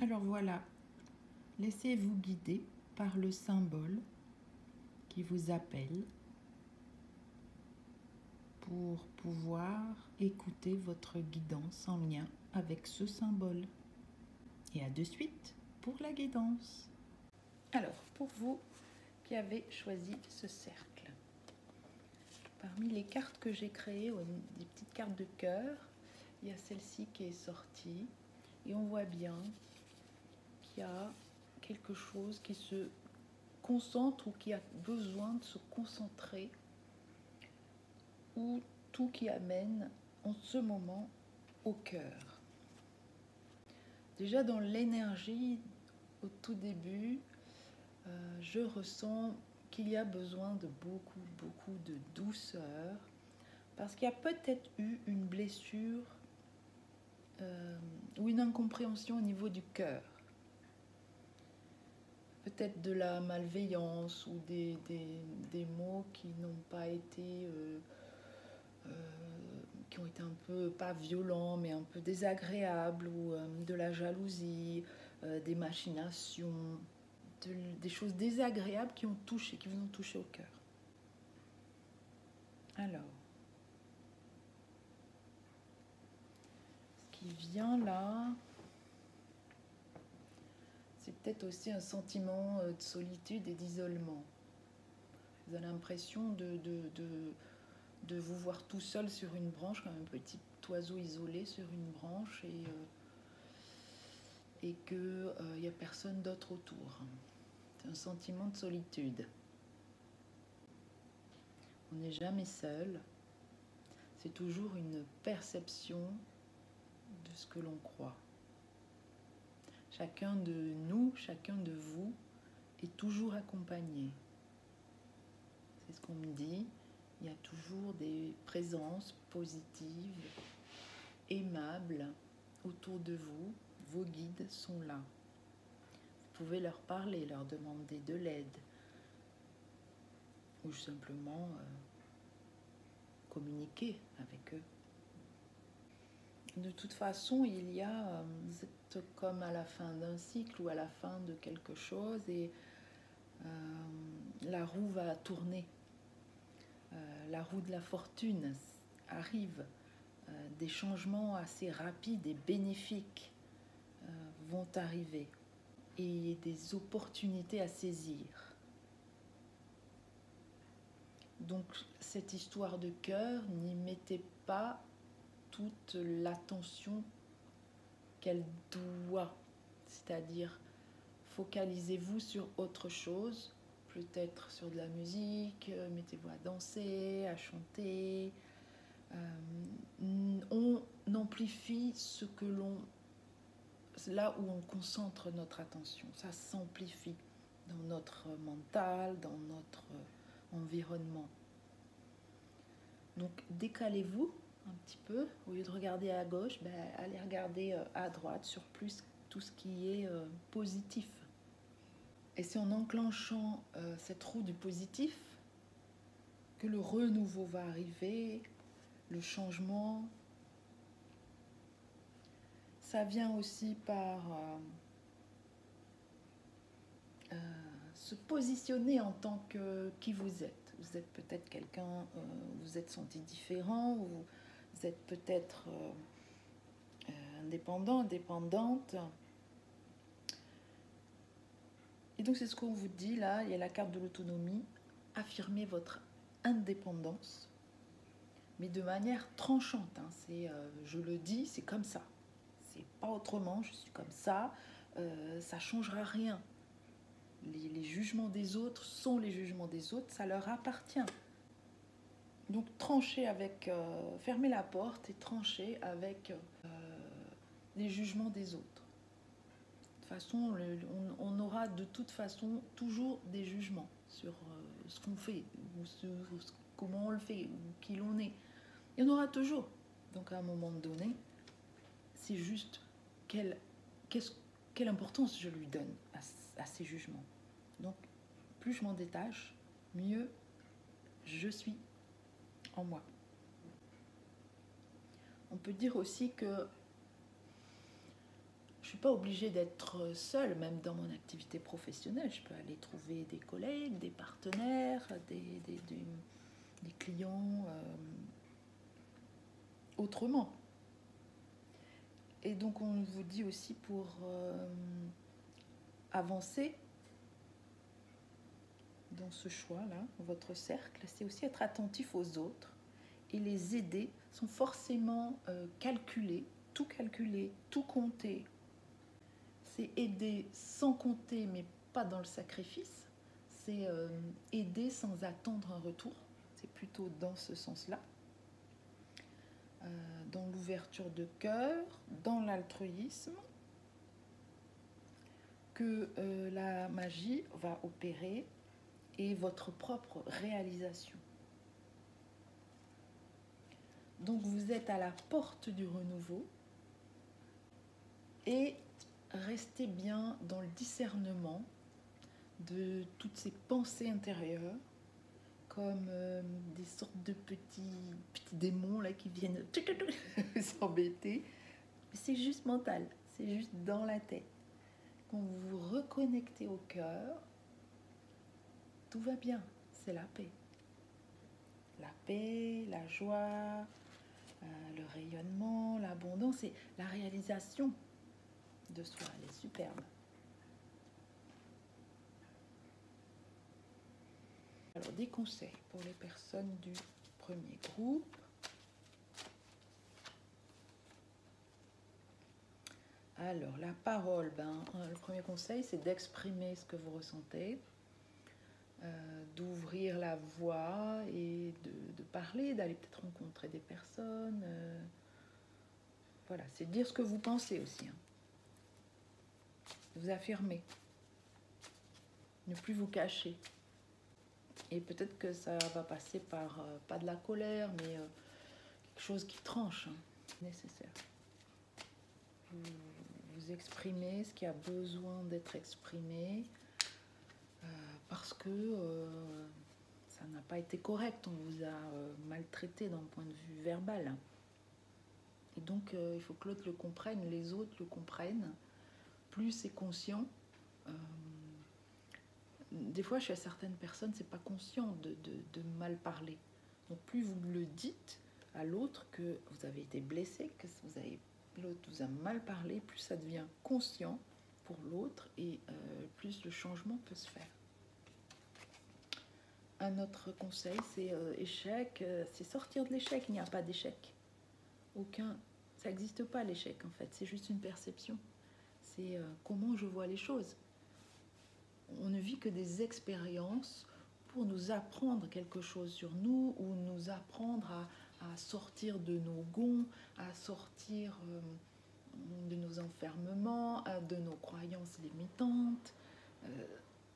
Alors voilà, laissez-vous guider par le symbole qui vous appelle pour pouvoir écouter votre guidance en lien avec ce symbole. Et à de suite pour la guidance. Alors, pour vous qui avez choisi ce cercle, parmi les cartes que j'ai créées, des petites cartes de cœur, il y a celle-ci qui est sortie et on voit bien qu'il y a quelque chose qui se concentre ou qui a besoin de se concentrer, ou tout qui amène en ce moment au cœur. Déjà dans l'énergie, au tout début, je ressens qu'il y a besoin de beaucoup de douceur, parce qu'il y a peut-être eu une blessure ou une incompréhension au niveau du cœur. Peut-être de la malveillance ou des mots qui n'ont pas été, qui ont été un peu, pas violents, mais un peu désagréables, ou de la jalousie, des machinations, des choses désagréables qui vous ont touché au cœur. Alors, ce qui vient là, c'est peut-être aussi un sentiment de solitude et d'isolement. Vous avez l'impression de vous voir tout seul sur une branche, comme un petit oiseau isolé sur une branche, et qu'il n'y a personne d'autre autour. C'est un sentiment de solitude. On n'est jamais seul. C'est toujours une perception de ce que l'on croit. Chacun de nous, chacun de vous est toujours accompagné. C'est ce qu'on me dit. Il y a toujours des présences positives, aimables autour de vous. Vos guides sont là. Vous pouvez leur parler, leur demander de l'aide, ou simplement communiquer avec eux. De toute façon, vous êtes comme à la fin d'un cycle ou à la fin de quelque chose, et la roue va tourner. La roue de la fortune arrive. Des changements assez rapides et bénéfiques vont arriver, et des opportunités à saisir. Donc cette histoire de cœur, n'y mettez pas toute l'attention qu'elle doit, c'est-à-dire focalisez-vous sur autre chose, peut-être sur de la musique, mettez-vous à danser, à chanter. On amplifie ce que là où on concentre notre attention, ça s'amplifie dans notre mental, dans notre environnement. Donc décalez-vous un petit peu, au lieu de regarder à gauche, allez regarder à droite sur plus tout ce qui est positif. Et c'est en enclenchant cette roue du positif que le renouveau va arriver, le changement. Ça vient aussi par se positionner en tant que qui vous êtes. Vous êtes peut-être quelqu'un, vous êtes senti différent, vous êtes peut-être indépendant, indépendante. Et donc c'est ce qu'on vous dit là, il y a la carte de l'autonomie. Affirmez votre indépendance, mais de manière tranchante. Je le dis, c'est comme ça. C'est pas autrement, je suis comme ça. Ça changera rien. Les jugements des autres sont les jugements des autres, ça leur appartient. Donc tranchez avec, fermez la porte et tranchez avec les jugements des autres. De toute façon, on aura de toute façon toujours des jugements sur ce qu'on fait, ou comment on le fait, ou qui l'on est. Il y en aura toujours. Donc à un moment donné, c'est juste quelle importance je lui donne à ces jugements. Donc, plus je m'en détache, mieux je suis en moi. On peut dire aussi que je suis pas obligée d'être seule, même dans mon activité professionnelle. Je peux aller trouver des collègues, des partenaires, des clients autrement. Et donc on vous dit aussi pour avancer dans ce choix-là, votre cercle, c'est aussi être attentif aux autres et les aider sans forcément calculer, tout compter. C'est aider sans compter, mais pas dans le sacrifice. C'est aider sans attendre un retour. C'est plutôt dans ce sens-là. Dans l'ouverture de cœur, dans l'altruisme, que la magie va opérer et votre propre réalisation. Donc vous êtes à la porte du renouveau et restez bien dans le discernement de toutes ces pensées intérieures comme des sortes de petits démons là qui viennent s'embêter. C'est juste mental, c'est juste dans la tête. Quand vous vous reconnectez au cœur, tout va bien, c'est la paix. La paix, la joie, le rayonnement, l'abondance et la réalisation de soi, elle est superbe. Alors, des conseils pour les personnes du premier groupe. Alors, la parole, le premier conseil, c'est d'exprimer ce que vous ressentez, d'ouvrir la voix et de parler, d'aller peut-être rencontrer des personnes. Voilà, c'est de dire ce que vous pensez aussi. Vous affirmer. Ne plus vous cacher. Et peut-être que ça va passer par, pas de la colère, mais quelque chose qui tranche, nécessaire. Vous exprimez ce qui a besoin d'être exprimé parce que ça n'a pas été correct, on vous a maltraité d'un point de vue verbal. Et donc il faut que l'autre le comprenne, les autres le comprennent. Plus c'est conscient. Des fois, chez certaines personnes, c'est pas conscient de mal parler. Donc plus vous le dites à l'autre que vous avez été blessé, que l'autre vous a mal parlé, plus ça devient conscient pour l'autre et plus le changement peut se faire. Un autre conseil, c'est échec, c'est sortir de l'échec. Il n'y a pas d'échec. Ça n'existe pas l'échec en fait, c'est juste une perception. C'est comment je vois les choses. On ne vit que des expériences pour nous apprendre quelque chose sur nous ou nous apprendre à sortir de nos gonds, à sortir de nos enfermements, de nos croyances limitantes.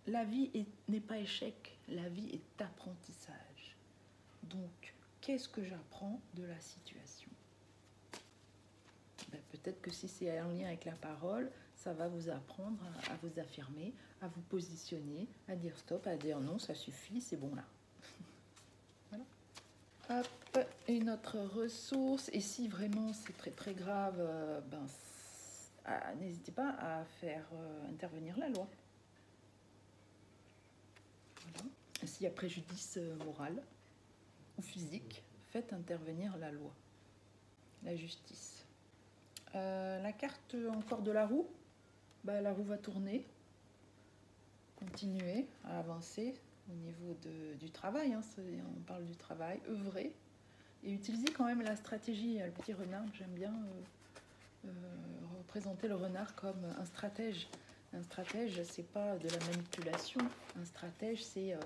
La vie n'est pas échec, la vie est apprentissage. Donc, qu'est-ce que j'apprends de la situation ? Peut-être que si c'est en lien avec la parole, ça va vous apprendre à vous affirmer, à vous positionner, à dire stop, à dire non, ça suffit, c'est bon là. Voilà. Hop, une autre ressource. Et si vraiment c'est très très grave, n'hésitez pas à faire intervenir la loi. Voilà. S'il y a préjudice moral ou physique, faites intervenir la loi, la justice. La carte encore de la roue, la roue va tourner, continuer à avancer au niveau du travail, on parle du travail, œuvrer et utiliser quand même la stratégie. Le petit renard, j'aime bien représenter le renard comme un stratège. Un stratège, c'est pas de la manipulation, un stratège, c'est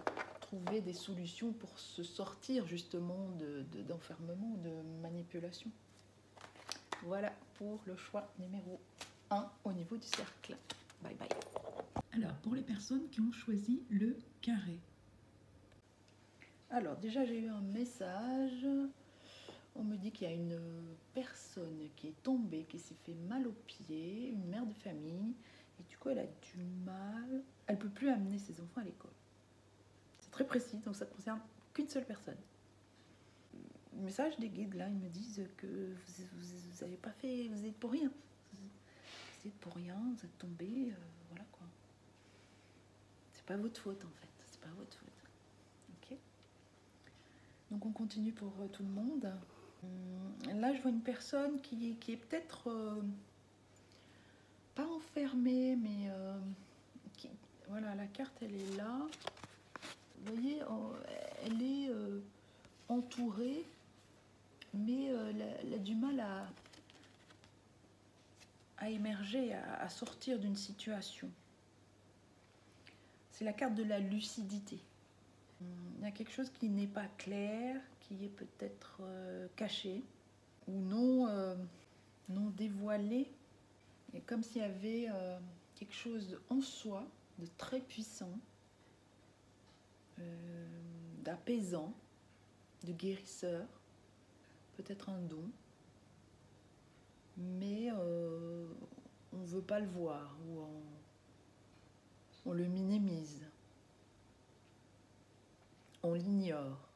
trouver des solutions pour se sortir justement d'enfermement, de manipulation. Voilà pour le choix numéro 1 au niveau du cercle. Bye bye. Alors, pour les personnes qui ont choisi le carré. Alors, déjà, j'ai eu un message. On me dit qu'il y a une personne qui est tombée, qui s'est fait mal au pied, une mère de famille. Et du coup, elle a du mal. Elle ne peut plus amener ses enfants à l'école. C'est très précis, donc ça ne concerne qu'une seule personne. Le message des guides, là, ils me disent que vous n'avez pas fait, vous êtes pour rien. vous êtes pour rien, vous êtes tombé, voilà quoi. C'est pas votre faute en fait, c'est pas votre faute. Ok. Donc on continue pour tout le monde. Là, je vois une personne qui est peut-être pas enfermée, mais voilà, la carte, elle est là. Vous voyez, elle est entourée, mais elle a du mal à émerger, à sortir d'une situation. C'est la carte de la lucidité. Il y a quelque chose qui n'est pas clair, qui est peut-être caché ou non dévoilé. Et comme s'il y avait quelque chose en soi de très puissant, d'apaisant, de guérisseur, peut-être un don, mais on ne veut pas le voir ou on le minimise, on l'ignore.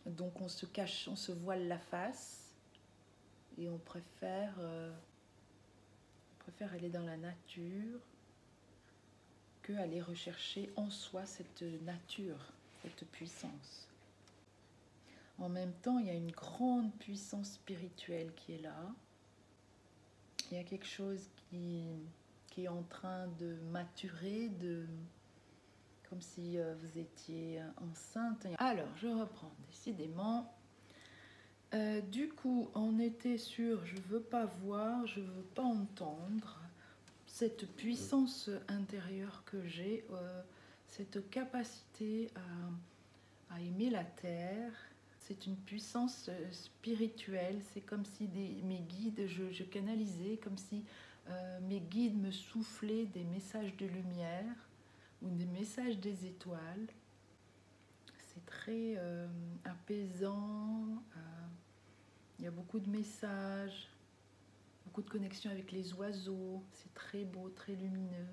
Donc on se cache, on se voile la face et on préfère aller dans la nature que aller rechercher en soi cette nature, cette puissance. En même temps, il y a une grande puissance spirituelle qui est là. Il y a quelque chose qui est en train de maturer, comme si vous étiez enceinte. Alors, je reprends, décidément. Du coup, on était sur je veux pas voir, je veux pas entendre. Cette puissance intérieure que j'ai, cette capacité à aimer la terre, c'est une puissance spirituelle. C'est comme si mes guides, je canalisais, comme si mes guides me soufflaient des messages de lumière ou des messages des étoiles. C'est très apaisant. Il y a beaucoup de messages, beaucoup de connexions avec les oiseaux. C'est très beau, très lumineux.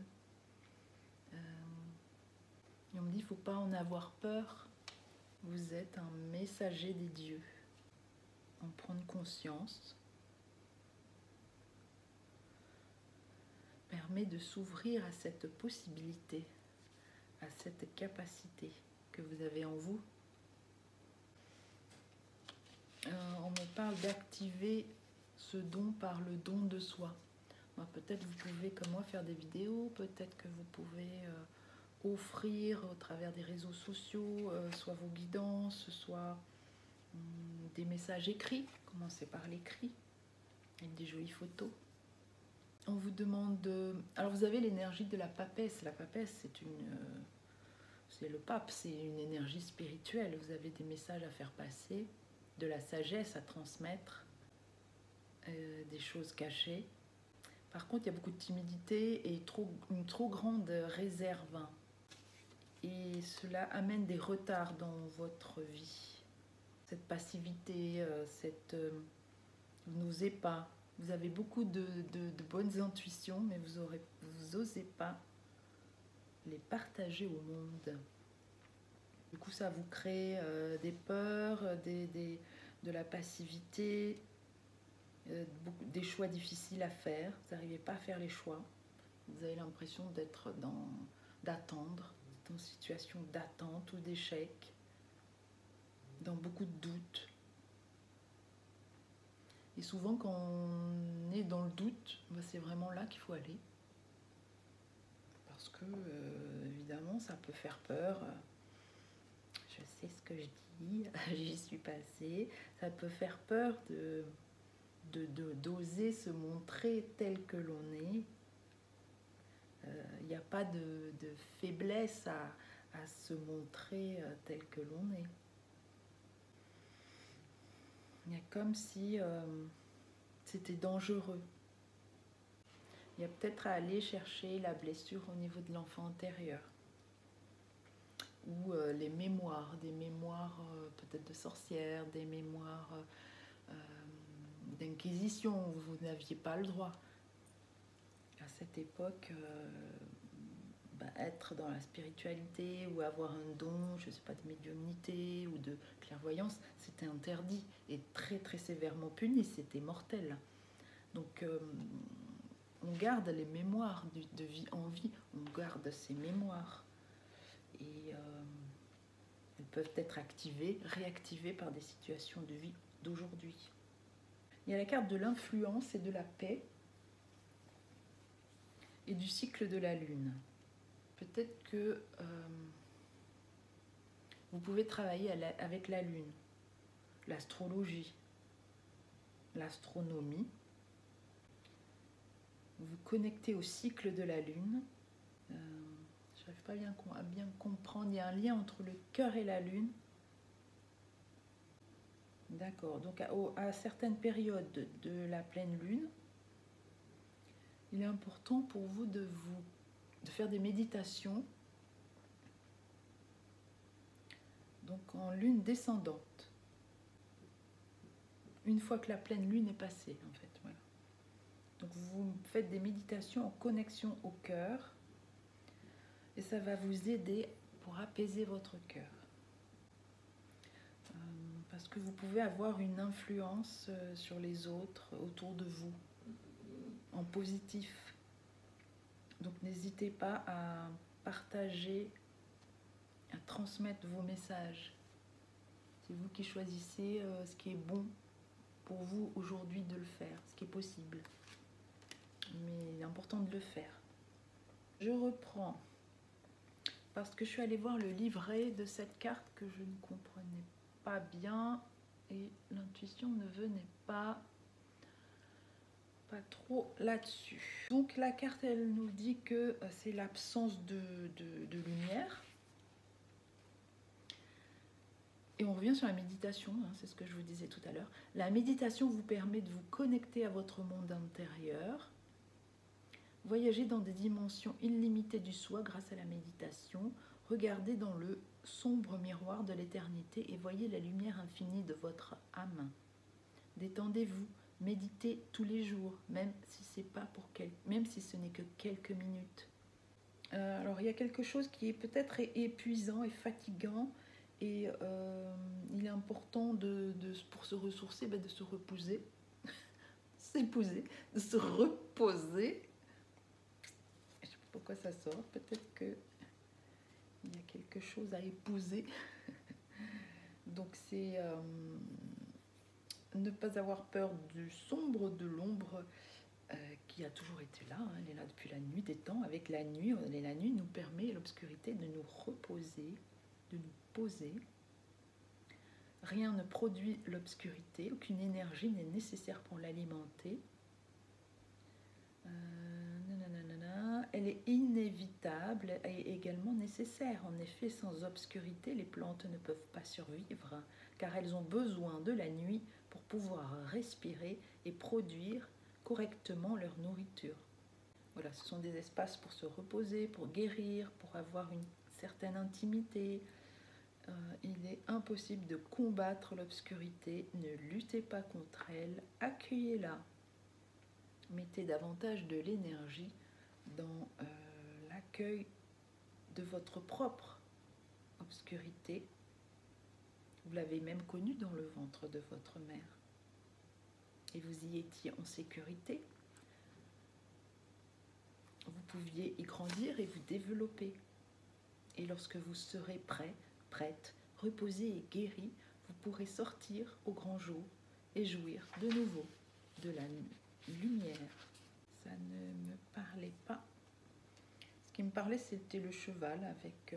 Et on me dit, il ne faut pas en avoir peur. Vous êtes un messager des dieux. En prendre conscience permet de s'ouvrir à cette possibilité, à cette capacité que vous avez en vous. On me parle d'activer ce don par le don de soi. Peut-être vous pouvez, comme moi, faire des vidéos, peut-être que vous pouvez offrir au travers des réseaux sociaux, soit vos guidances, soit des messages écrits. Commencez par l'écrit, avec des jolies photos. On vous demande... Alors vous avez l'énergie de la papesse. La papesse, c'est le pape, c'est une énergie spirituelle. Vous avez des messages à faire passer, de la sagesse à transmettre, des choses cachées. Par contre, il y a beaucoup de timidité et une trop grande réserve. Et cela amène des retards dans votre vie. Cette passivité, vous n'osez pas. Vous avez beaucoup de bonnes intuitions, mais vous n'osez pas les partager au monde. Du coup, ça vous crée des peurs, de la passivité, des choix difficiles à faire. Vous n'arrivez pas à faire les choix. Vous avez l'impression d'attendre, en situation d'attente ou d'échec, dans beaucoup de doutes. Et souvent, quand on est dans le doute, c'est vraiment là qu'il faut aller. Parce que, évidemment, ça peut faire peur. Je sais ce que je dis, j'y suis passée. Ça peut faire peur d'oser se montrer tel que l'on est. Il n'y a pas de faiblesse à se montrer tel que l'on est. Il y a comme si c'était dangereux. Il y a peut-être à aller chercher la blessure au niveau de l'enfant antérieur. Ou les mémoires, des mémoires peut-être de sorcières, des mémoires d'inquisition où vous n'aviez pas le droit. À cette époque, être dans la spiritualité ou avoir un don, je ne sais pas, de médiumnité ou de clairvoyance, c'était interdit et très très sévèrement puni, c'était mortel. Donc, on garde les mémoires de vie en vie, on garde ces mémoires. Et elles peuvent être activées, réactivées par des situations de vie d'aujourd'hui. Il y a la carte de l'influence et de la paix et du cycle de la lune. Peut-être que vous pouvez travailler avec la lune, l'astrologie, l'astronomie. Vous vous connectez au cycle de la lune. Je n'arrive pas à bien comprendre. Il y a un lien entre le cœur et la lune. D'accord. Donc à certaines périodes de la pleine lune, il est important pour vous de faire des méditations. Donc en lune descendante. Une fois que la pleine lune est passée, en fait. Voilà. Donc vous faites des méditations en connexion au cœur. Et ça va vous aider pour apaiser votre cœur. Parce que vous pouvez avoir une influence sur les autres autour de vous, en positif. Donc n'hésitez pas à partager, à transmettre vos messages. C'est vous qui choisissez ce qui est bon pour vous aujourd'hui de le faire, ce qui est possible. Mais il est important de le faire. Je reprends. Parce que je suis allée voir le livret de cette carte que je ne comprenais pas bien et l'intuition ne venait pas trop là-dessus. Donc la carte, elle nous dit que c'est l'absence de lumière. Et on revient sur la méditation, hein, c'est ce que je vous disais tout à l'heure. La méditation vous permet de vous connecter à votre monde intérieur. Voyagez dans des dimensions illimitées du soi grâce à la méditation. Regardez dans le sombre miroir de l'éternité et voyez la lumière infinie de votre âme. Détendez-vous, méditez tous les jours, même si ce n'est que quelques minutes. Alors il y a quelque chose qui est peut-être épuisant et fatigant et il est important pour se ressourcer, de se reposer, de se reposer. Pourquoi ça sort? Peut-être qu'il y a quelque chose à épouser. Donc c'est ne pas avoir peur du sombre, de l'ombre qui a toujours été là. Hein. Elle est là depuis la nuit des temps. Avec la nuit nous permet, l'obscurité, de nous reposer, de nous poser. Rien ne produit l'obscurité. Aucune énergie n'est nécessaire pour l'alimenter. Elle est inévitable et également nécessaire. En effet, sans obscurité, les plantes ne peuvent pas survivre, car elles ont besoin de la nuit pour pouvoir respirer et produire correctement leur nourriture. Voilà, ce sont des espaces pour se reposer, pour guérir, pour avoir une certaine intimité. Il est impossible de combattre l'obscurité. Ne luttez pas contre elle, accueillez-la. Mettez davantage de l'énergie dans l'accueil de votre propre obscurité. Vous l'avez même connue dans le ventre de votre mère. Et vous y étiez en sécurité. Vous pouviez y grandir et vous développer. Et lorsque vous serez prête, reposée et guérie, vous pourrez sortir au grand jour et jouir de nouveau de la lumière. Ça ne me parlait pas. Ce qui me parlait, c'était le cheval avec...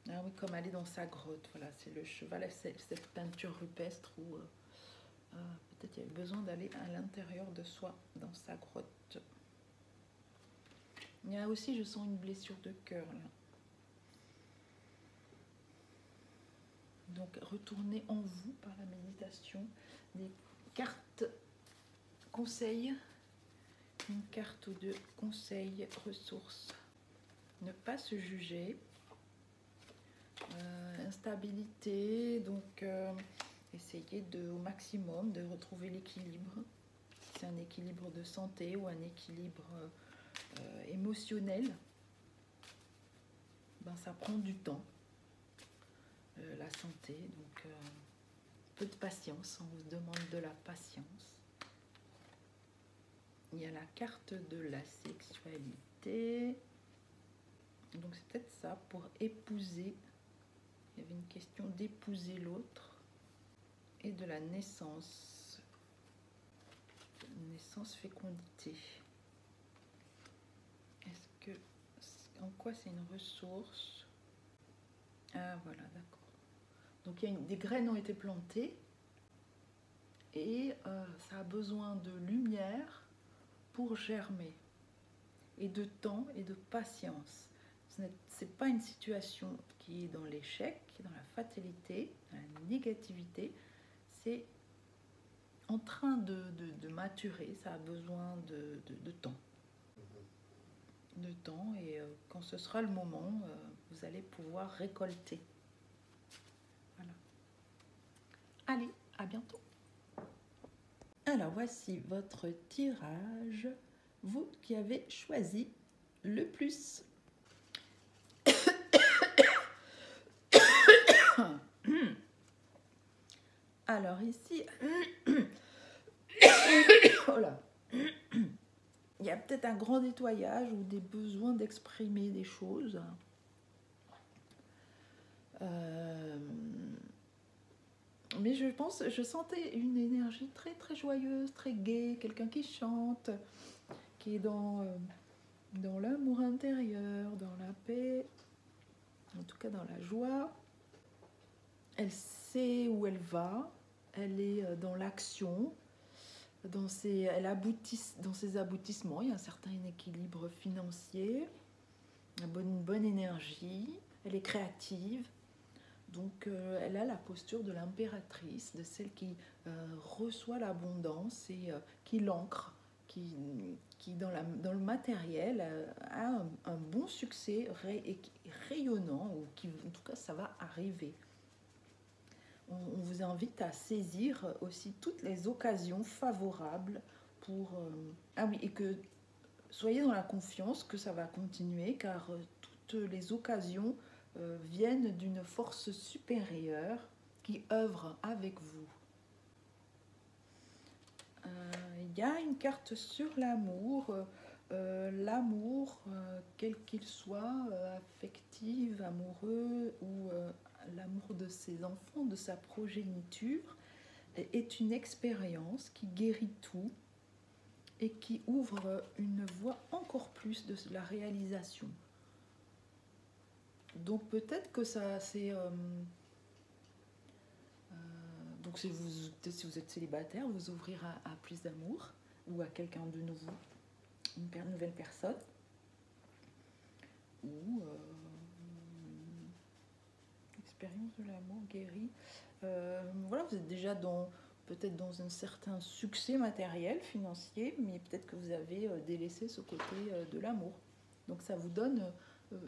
ah oui, comme aller dans sa grotte. Voilà, c'est le cheval, cette peinture rupestre où peut-être il y avait besoin d'aller à l'intérieur de soi, dans sa grotte. Il y a aussi, je sens une blessure de cœur là. Donc, retournez en vous par la méditation. Des cartes conseils. Une carte ou deux conseils, ressources. Ne pas se juger. Instabilité, donc essayez au maximum de retrouver l'équilibre. C'est un équilibre de santé ou un équilibre émotionnel. Ça prend du temps. La santé, donc peu de patience, on vous demande de la patience. il y a la carte de la sexualité. Donc c'est peut-être ça, pour épouser. Il y avait une question d'épouser l'autre. Et de la naissance. Naissance, fécondité. En quoi c'est une ressource? Ah voilà, d'accord. Donc des graines ont été plantées et ça a besoin de lumière pour germer, et de temps et de patience. Ce n'est pas une situation qui est dans l'échec, qui est dans la fatalité, dans la négativité. C'est en train de maturer, ça a besoin de temps. De temps, et quand ce sera le moment, vous allez pouvoir récolter. Voilà. Allez, à bientôt. Alors voici votre tirage, vous qui avez choisi le plus. Alors ici, oh là. Il y a peut-être un grand nettoyage ou des besoins d'exprimer des choses. Mais je sentais une énergie très très joyeuse, très gaie, quelqu'un qui chante, qui est dans l'amour intérieur, dans la paix, en tout cas dans la joie. Elle sait où elle va, elle est dans l'action, elle aboutit dans ses aboutissements. Il y a un certain équilibre financier, une bonne énergie, elle est créative. Donc elle a la posture de l'impératrice, de celle qui reçoit l'abondance et qui l'ancre, qui dans le matériel a un bon succès rayonnant, ou qui, en tout cas, ça va arriver. On vous invite à saisir aussi toutes les occasions favorables pour... Ah oui, et que soyez dans la confiance que ça va continuer, car toutes les occasions viennent d'une force supérieure qui œuvre avec vous. Il y a une carte sur l'amour, l'amour, quel qu'il soit, affectif, amoureux, ou l'amour de ses enfants, de sa progéniture, est une expérience qui guérit tout et qui ouvre une voie encore plus de la réalisation. Donc peut-être que ça c'est... donc si vous êtes célibataire, vous ouvrir à plus d'amour, ou à quelqu'un de nouveau, une nouvelle personne, ou expérience de l'amour guérie. Voilà, vous êtes déjà peut-être dans un certain succès matériel, financier, mais peut-être que vous avez délaissé ce côté de l'amour. Donc ça vous donne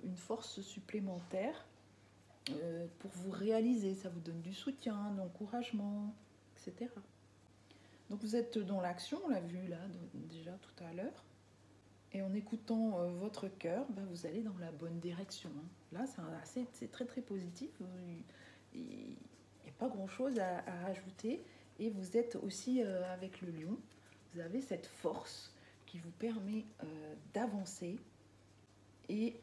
une force supplémentaire pour vous réaliser, ça vous donne du soutien, de l'encouragement, etc. Donc vous êtes dans l'action, on l'a vu là déjà tout à l'heure, et en écoutant votre cœur, vous allez dans la bonne direction. Là, c'est très très positif, il n'y a pas grand chose à rajouter, et vous êtes aussi avec le lion, vous avez cette force qui vous permet d'avancer et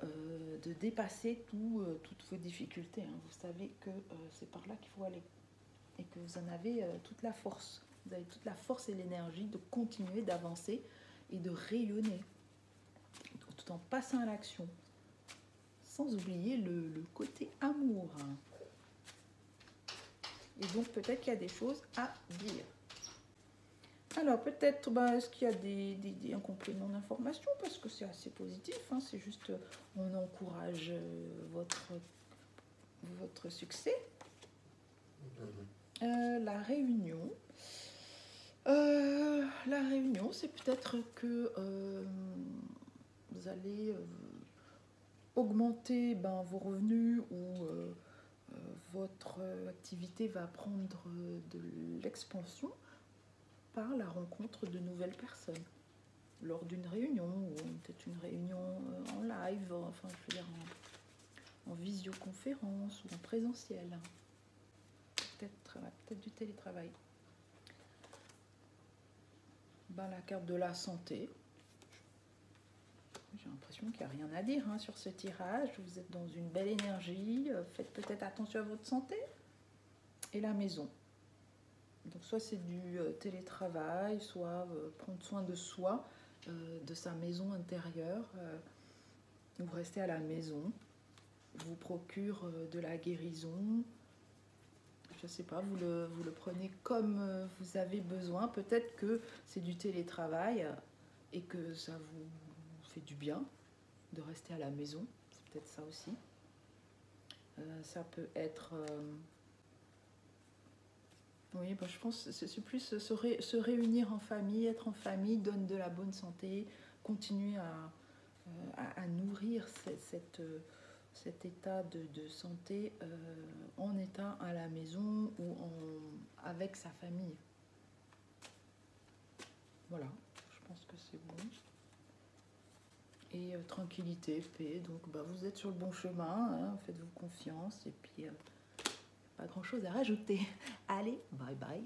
de dépasser toutes vos difficultés. Vous savez que c'est par là qu'il faut aller, et que vous en avez toute la force. Vous avez toute la force et l'énergie de continuer d'avancer et de rayonner, tout en passant à l'action, sans oublier le côté amour. Et donc peut-être qu'il y a des choses à dire. Alors peut-être, est-ce qu'il y a un complément d'information, parce que c'est assez positif, c'est juste, on encourage votre succès. La réunion, c'est peut-être que vous allez augmenter vos revenus, ou votre activité va prendre de l'expansion par la rencontre de nouvelles personnes lors d'une réunion, ou peut-être une réunion en live, enfin je veux dire en visioconférence ou en présentiel. Peut-être du télétravail. ben, la carte de la santé. J'ai l'impression qu'il n'y a rien à dire hein, sur ce tirage. Vous êtes dans une belle énergie. Faites peut-être attention à votre santé. Et la maison. Donc soit c'est du télétravail, soit prendre soin de soi, de sa maison intérieure. Vous restez à la maison. Vous procure de la guérison. Je ne sais pas, vous le prenez comme vous avez besoin. Peut-être que c'est du télétravail et que ça vous fait du bien de rester à la maison. C'est peut-être ça aussi. Ça peut être... oui, bah, je pense que c'est plus se réunir en famille, être en famille, donne de la bonne santé, continuer à nourrir cet état de santé en état à la maison ou avec sa famille. Voilà, je pense que c'est bon. Et tranquillité, paix, donc bah, vous êtes sur le bon chemin, hein, faites-vous confiance et puis pas grand chose à rajouter. Allez, bye bye.